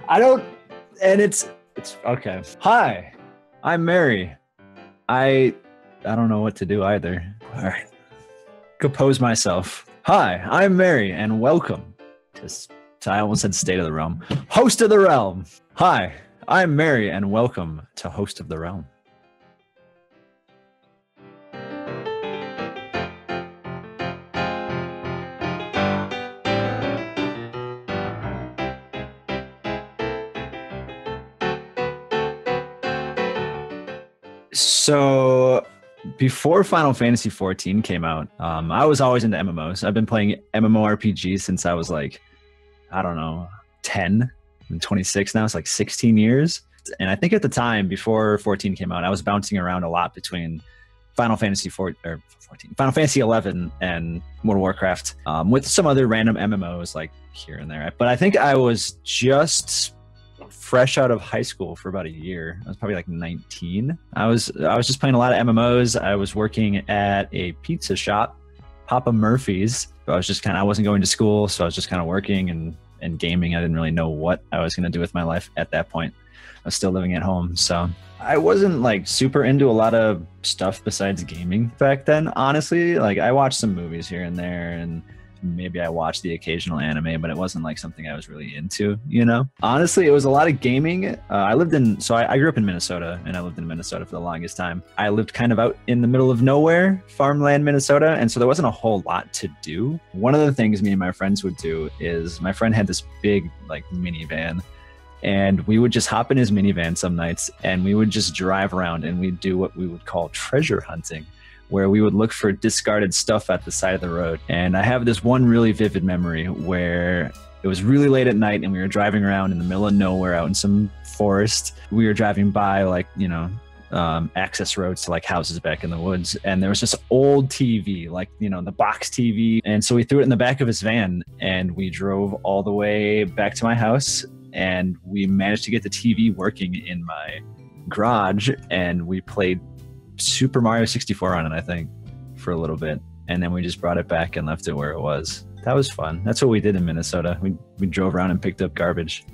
I don't, and it's okay. Hi, I'm Merri. I don't know what to do either. All right, compose myself. Hi, I'm Merri, and welcome to I almost said State of the Realm. Host of the Realm. Hi, I'm Merri, and welcome to Host of the Realm. So before Final Fantasy XIV came out, I was always into MMOs. I've been playing MMORPGs since I was like, I don't know, 10. I'm 26 now. It's like 16 years. And I think at the time, before 14 came out, I was bouncing around a lot between Final Fantasy Final Fantasy XI and World of Warcraft, with some other random MMOs like here and there. But I think I was just fresh out of high school for about a year. I was probably like 19. I was just playing a lot of MMOs. I was working at a pizza shop, Papa Murphy's. I wasn't going to school, so I was just kind of working and gaming. I didn't really know what I was going to do with my life at that point. I was still living at home, so I wasn't like super into a lot of stuff besides gaming back then. Honestly, like I watched some movies here and there, and maybe I watched the occasional anime, but it wasn't like something I was really into, you know? Honestly, it was a lot of gaming. I grew up in Minnesota, and I lived in Minnesota for the longest time. I lived kind of out in the middle of nowhere, farmland, Minnesota, and so there wasn't a whole lot to do. One of the things me and my friends would do is my friend had this big like minivan, and we would just hop in his minivan some nights, and we would just drive around, and we'd do what we would call treasure hunting, where we would look for discarded stuff at the side of the road. And I have this one really vivid memory where it was really late at night and we were driving around in the middle of nowhere out in some forest. We were driving by like, access roads to like houses back in the woods. And there was this old TV, like, the box TV. And so we threw it in the back of his van and we drove all the way back to my house, and we managed to get the TV working in my garage, and we played Super Mario 64 on it, I think, for a little bit, and then we just brought it back and left it where it was. That was fun. That's what we did in Minnesota. We drove around and picked up garbage.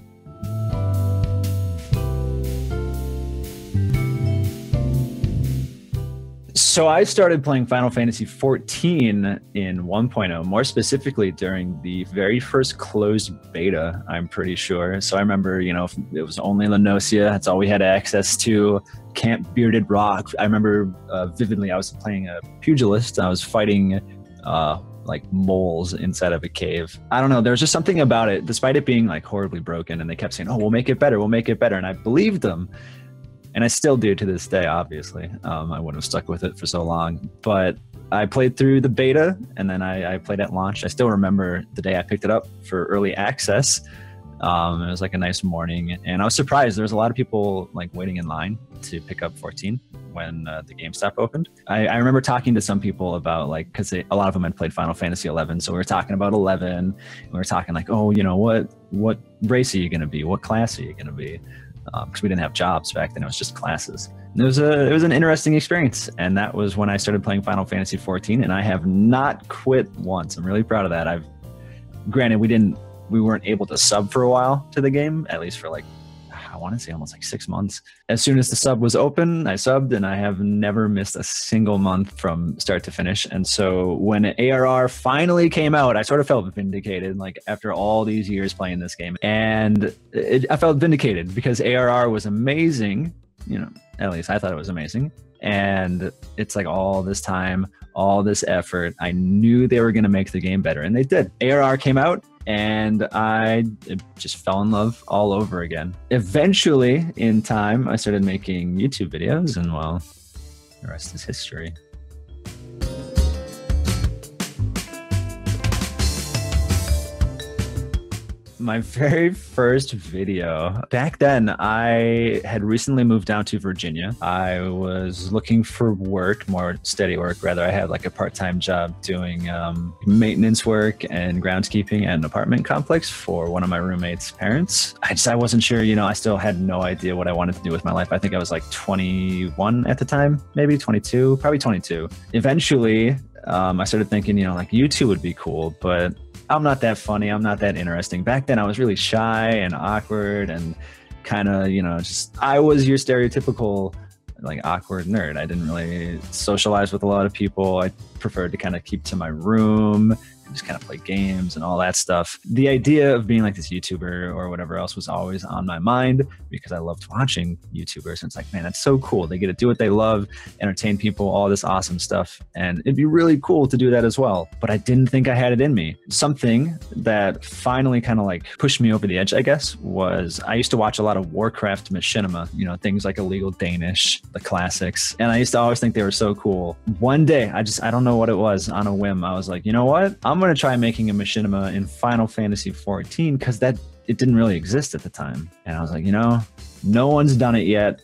So I started playing Final Fantasy XIV in 1.0, more specifically during the very first closed beta, I'm pretty sure. So I remember, it was only Lenosia. That's all we had access to. Camp Bearded Rock. I remember vividly, I was playing a pugilist. I was fighting like moles inside of a cave. I don't know. There was just something about it, despite it being like horribly broken. And they kept saying, "Oh, we'll make it better. We'll make it better." And I believed them. And I still do to this day, obviously. I wouldn't have stuck with it for so long. But I played through the beta, and then I played at launch. I still remember the day I picked it up for early access. It was like a nice morning, and I was surprised. There was a lot of people like waiting in line to pick up 14 when the GameStop opened. I remember talking to some people about like, because a lot of them had played Final Fantasy 11, so we were talking about 11. And we were talking like, oh, what race are you going to be? What class are you going to be? Because we didn't have jobs back then; it was just classes. And it was an interesting experience, and that was when I started playing Final Fantasy 14, and I have not quit once. I'm really proud of that. Granted, we weren't able to sub for a while to the game, at least for like, I want to say almost like 6 months. As soon as the sub was open, I subbed, and I have never missed a single month from start to finish. And so when ARR finally came out, I sort of felt vindicated, like after all these years playing this game. And I felt vindicated because ARR was amazing, at least I thought it was amazing. And it's like all this time, all this effort. I knew they were going to make the game better, and they did. ARR came out, and I just fell in love all over again. Eventually, in time, I started making YouTube videos, and well, the rest is history. My very first video, back then I had recently moved down to Virginia. I was looking for work, more steady work rather. I had like a part-time job doing maintenance work and groundskeeping at an apartment complex for one of my roommate's parents. I wasn't sure, I still had no idea what I wanted to do with my life. I think I was like 21 at the time, maybe 22, probably 22. Eventually, I started thinking, like YouTube would be cool, but I'm not that funny. I'm not that interesting. Back then I was really shy and awkward and kind of, you know, just, I was your stereotypical like awkward nerd. I didn't really socialize with a lot of people. I preferred to kind of keep to my room and just kind of play games and all that stuff. The idea of being like this YouTuber or whatever else was always on my mind because I loved watching YouTubers. And it's like, man, that's so cool. They get to do what they love, entertain people, all this awesome stuff. And it'd be really cool to do that as well. But I didn't think I had it in me. Something that finally kind of like pushed me over the edge, I guess, was I used to watch a lot of Warcraft machinima, you know, things like Illegal Danish, the classics. And I used to always think they were so cool. One day, I don't know what it was, on a whim, I was like, you know what? I'm going to try making a machinima in Final Fantasy XIV because it didn't really exist at the time. And I was like, you know, no one's done it yet.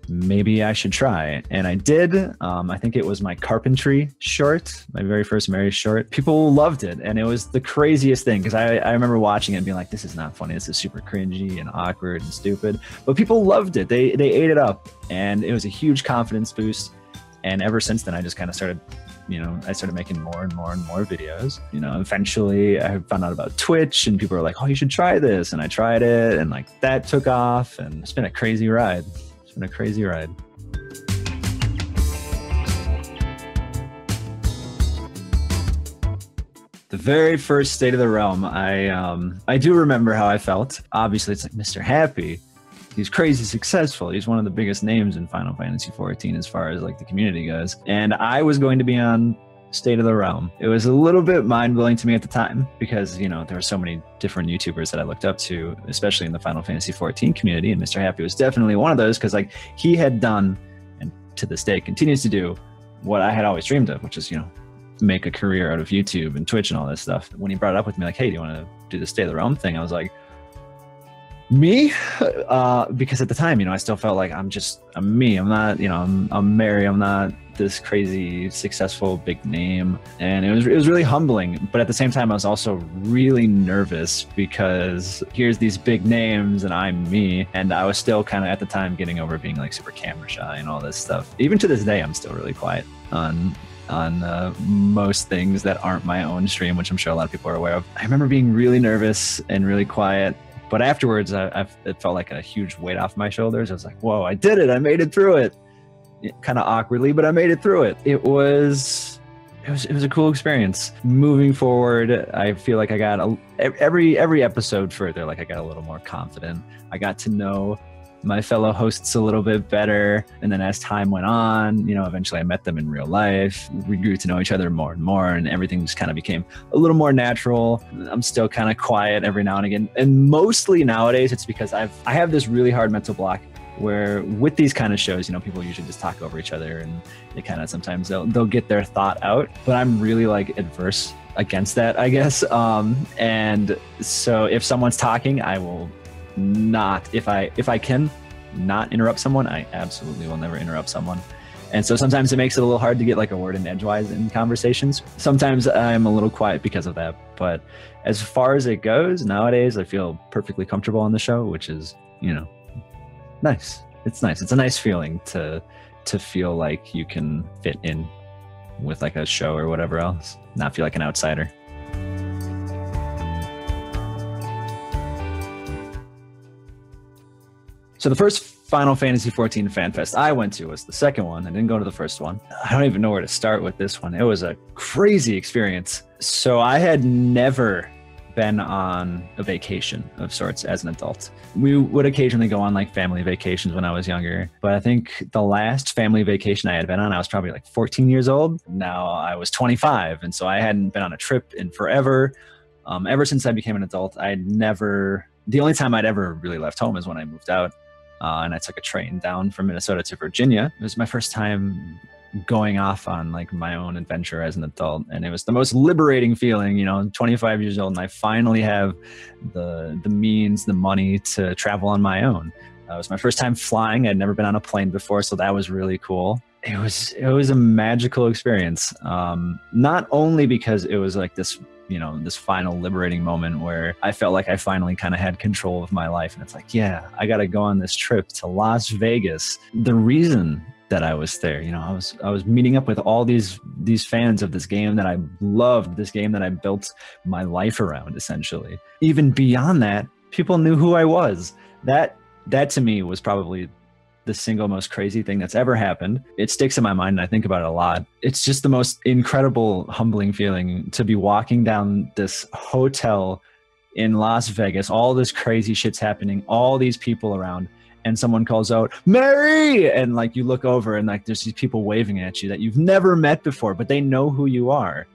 Maybe I should try. And I did. I think it was my carpentry short, my very first Merri short. People loved it. And it was the craziest thing because I remember watching it and being like, this is not funny. This is super cringy and awkward and stupid. But people loved it. They ate it up. And it was a huge confidence boost. And ever since then, I just kind of started, you know, I started making more and more and more videos. You know, eventually I found out about Twitch and people were like, oh, you should try this. And I tried it and like that took off and it's been a crazy ride. It's been a crazy ride. The very first State of the Realm, I do remember how I felt. Obviously, it's like Mr. Happy. He's crazy successful. He's one of the biggest names in Final Fantasy XIV as far as like the community goes. And I was going to be on State of the Realm. It was a little bit mind-blowing to me at the time because, you know, there were so many different YouTubers that I looked up to, especially in the Final Fantasy XIV community. And Mr. Happy was definitely one of those because like he had done, and to this day continues to do, what I had always dreamed of, which is, you know, make a career out of YouTube and Twitch and all this stuff. When he brought it up with me like, hey, do you want to do the State of the Realm thing? I was like, me? Because at the time, you know, I still felt like I'm me. I'm not, you know, I'm Merri. I'm not this crazy successful big name. And it was really humbling. But at the same time, I was also really nervous because here's these big names and I'm me. And I was still kind of at the time getting over being like super camera shy and all this stuff. Even to this day, I'm still really quiet on most things that aren't my own stream, which I'm sure a lot of people are aware of. I remember being really nervous and really quiet. But afterwards, it felt like a huge weight off my shoulders. I was like, whoa, I did it. I made it through it. Kind of awkwardly, but I made it through it. It was a cool experience. Moving forward, I feel like I got every episode further, like I got a little more confident. I got to know my fellow hosts a little bit better. And then as time went on, you know, eventually I met them in real life. We grew to know each other more and more, and everything just kind of became a little more natural. I'm still kind of quiet every now and again. And mostly nowadays, it's because I have this really hard mental block where with these kind of shows, you know, people usually just talk over each other and they kind of sometimes they'll get their thought out. But I'm really like adverse against that, I guess. And so if someone's talking, I will not, if I can not interrupt someone, I absolutely will never interrupt someone. And so sometimes it makes it a little hard to get like a word in edgewise in conversations. Sometimes I'm a little quiet because of that. But as far as it goes, nowadays I feel perfectly comfortable on the show, which is, you know, nice. It's nice. It's a nice feeling to feel like you can fit in with like a show or whatever else, not feel like an outsider. So the first Final Fantasy XIV fan fest I went to was the second one. I didn't go to the first one. I don't even know where to start with this one. It was a crazy experience. So I had never been on a vacation of sorts as an adult. We would occasionally go on like family vacations when I was younger, but I think the last family vacation I had been on, I was probably like 14 years old. Now I was 25, and so I hadn't been on a trip in forever. Ever since I became an adult, the only time I'd ever really left home is when I moved out. And I took a train down from Minnesota to Virginia. It was my first time going off on like my own adventure as an adult. And it was the most liberating feeling, you know, I'm 25 years old and I finally have the means, the money to travel on my own. It was my first time flying. I'd never been on a plane before, so that was really cool. It was a magical experience. Not only because it was like this, you know, this final liberating moment where I felt like I finally kind of had control of my life. And it's like, yeah, I got to go on this trip to Las Vegas. The reason that I was there. You know, I was meeting up with all these fans of this game that I loved, this game that I built my life around, essentially. Even beyond that, people knew who I was. That to me was probably the single most crazy thing that's ever happened. It sticks in my mind and I think about it a lot. It's just the most incredible, humbling feeling to be walking down this hotel in Las Vegas. All this crazy shit's happening, all these people around, and someone calls out, "Merri!" And like you look over and like there's these people waving at you that you've never met before, but they know who you are.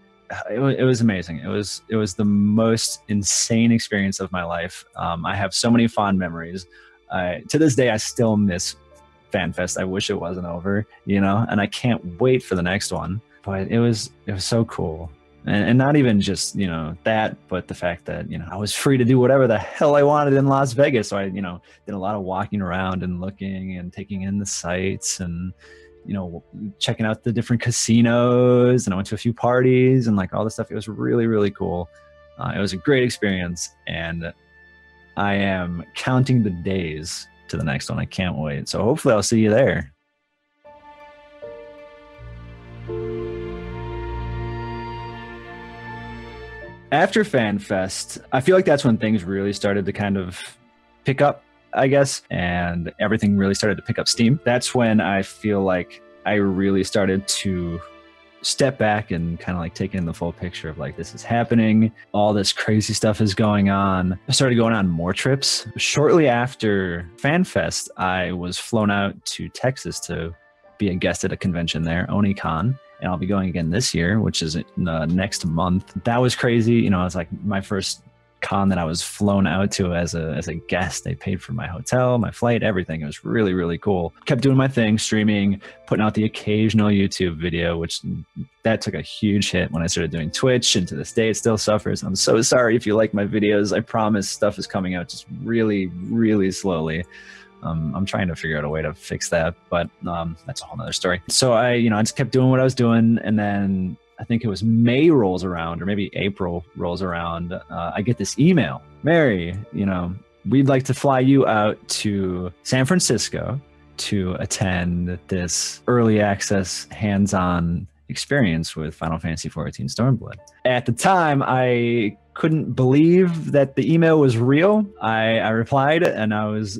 It was amazing. It was the most insane experience of my life. I have so many fond memories. To this day, I still miss FanFest. I wish it wasn't over, you know, and I can't wait for the next one. But it was so cool. And not even just, you know, that, but the fact that, you know, I was free to do whatever the hell I wanted in Las Vegas. So I, you know, did a lot of walking around and looking and taking in the sights and, you know, checking out the different casinos. And I went to a few parties and like all this stuff. It was really, really cool. It was a great experience. And I am counting the days to the next one. I can't wait. So hopefully I'll see you there. After FanFest, I feel like that's when things really started to kind of pick up, I guess, and everything really started to pick up steam. That's when I feel like I really started to step back and kind of like take in the full picture of like, this is happening. All this crazy stuff is going on. I started going on more trips. Shortly after FanFest, I was flown out to Texas to be a guest at a convention there, OniCon. And I'll be going again this year, which is next month. That was crazy. You know, it was like my first con that I was flown out to as a guest. They paid for my hotel, my flight, everything. It was really, really cool. Kept doing my thing, streaming, putting out the occasional YouTube video, which that took a huge hit when I started doing Twitch. And to this day, it still suffers. I'm so sorry if you like my videos. I promise stuff is coming out just really, really slowly. I'm trying to figure out a way to fix that, but that's a whole nother story. So I just kept doing what I was doing. And then I think it was May rolls around, or maybe April rolls around. I get this email, "Merri, you know, we'd like to fly you out to San Francisco to attend this early access hands-on experience with Final Fantasy XIV Stormblood." At the time, I couldn't believe that the email was real. I replied and I was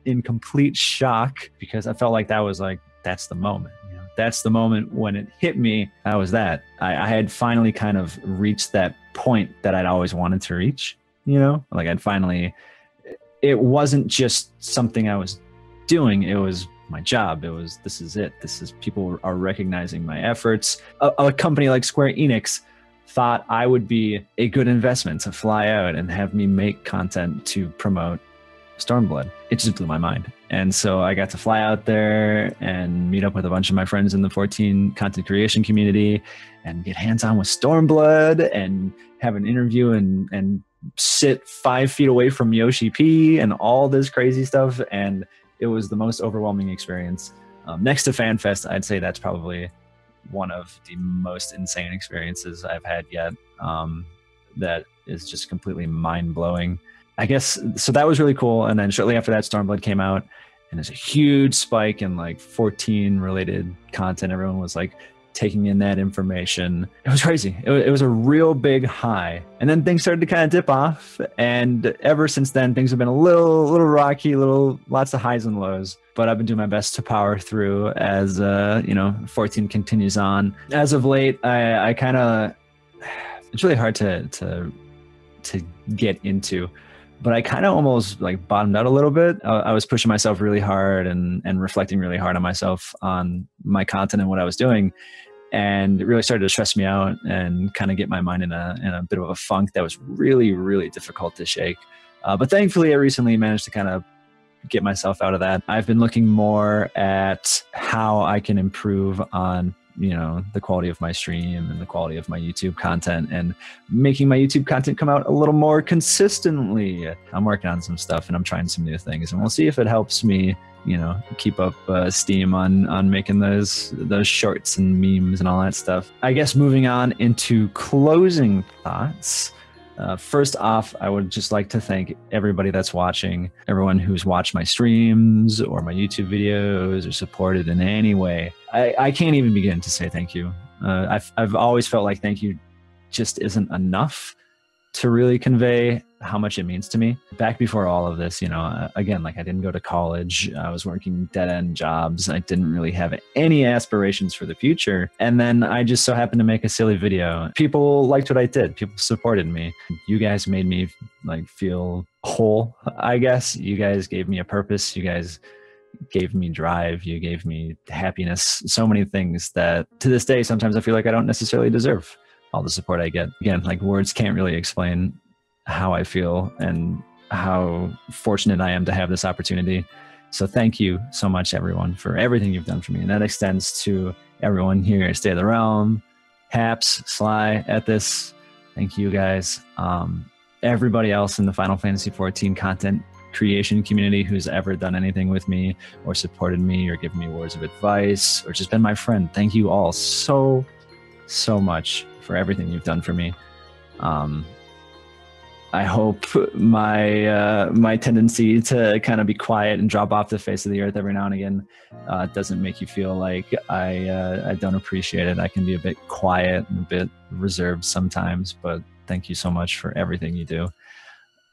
in complete shock because I felt like that's the moment. You know, that's the moment when it hit me. That was that. I had finally kind of reached that point that I'd always wanted to reach. You know, like it wasn't just something I was doing. It was my job. This is it. People are recognizing my efforts. A company like Square Enix thought I would be a good investment to fly out and have me make content to promote Stormblood. It just blew my mind. And so I got to fly out there and meet up with a bunch of my friends in the 14 content creation community and get hands-on with Stormblood and have an interview and sit 5 feet away from Yoshi P and all this crazy stuff. And it was the most overwhelming experience. Next to FanFest, I'd say that's probably one of the most insane experiences I've had yet. That is just completely mind-blowing. I guess, so that was really cool. And then shortly after that, Stormblood came out and there's a huge spike in like 14 related content. Everyone was like taking in that information. It was crazy. It was a real big high. And then things started to kind of dip off. And ever since then, things have been a little rocky, lots of highs and lows. But I've been doing my best to power through as, 14 continues on. As of late, I kind of, it's really hard to get into. But I kind of almost like bottomed out a little bit. I was pushing myself really hard and reflecting really hard on myself, on my content and what I was doing. And it really started to stress me out and kind of get my mind in a bit of a funk that was really, really difficult to shake. But thankfully, I recently managed to kind of get myself out of that. I've been looking more at how I can improve on the quality of my stream and the quality of my YouTube content and making my YouTube content come out a little more consistently. I'm working on some stuff and I'm trying some new things and we'll see if it helps me, keep up steam on making those shorts and memes and all that stuff. I guess moving on into closing thoughts, First off, I would just like to thank everybody that's watching, everyone who's watched my streams or my YouTube videos or supported in any way. I can't even begin to say thank you. I've always felt like thank you just isn't enough to really convey how much it means to me. Back before all of this, you know, again, like I didn't go to college. I was working dead-end jobs. I didn't really have any aspirations for the future. And then I just so happened to make a silly video. People liked what I did. People supported me. You guys made me like feel whole, I guess. You guys gave me a purpose. You guys gave me drive. You gave me happiness. So many things that to this day, sometimes I feel like I don't necessarily deserve all the support I get. Again, like words can't really explain how I feel and how fortunate I am to have this opportunity. So thank you so much, everyone, for everything you've done for me. And that extends to everyone here at Stay of the Realm, Haps, Sly, Ethis. Thank you guys. Everybody else in the Final Fantasy XIV content creation community who's ever done anything with me or supported me or given me words of advice or just been my friend. Thank you all so much for everything you've done for me. I hope my tendency to kind of be quiet and drop off the face of the earth every now and again doesn't make you feel like I don't appreciate it. I can be a bit quiet and a bit reserved sometimes, but thank you so much for everything you do.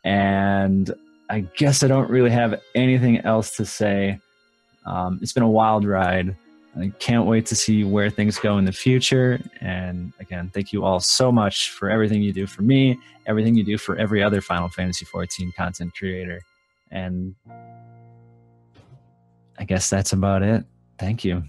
And I guess I don't really have anything else to say. It's been a wild ride. I can't wait to see where things go in the future. And again, thank you all so much for everything you do for me, everything you do for every other Final Fantasy XIV content creator. And I guess that's about it. Thank you.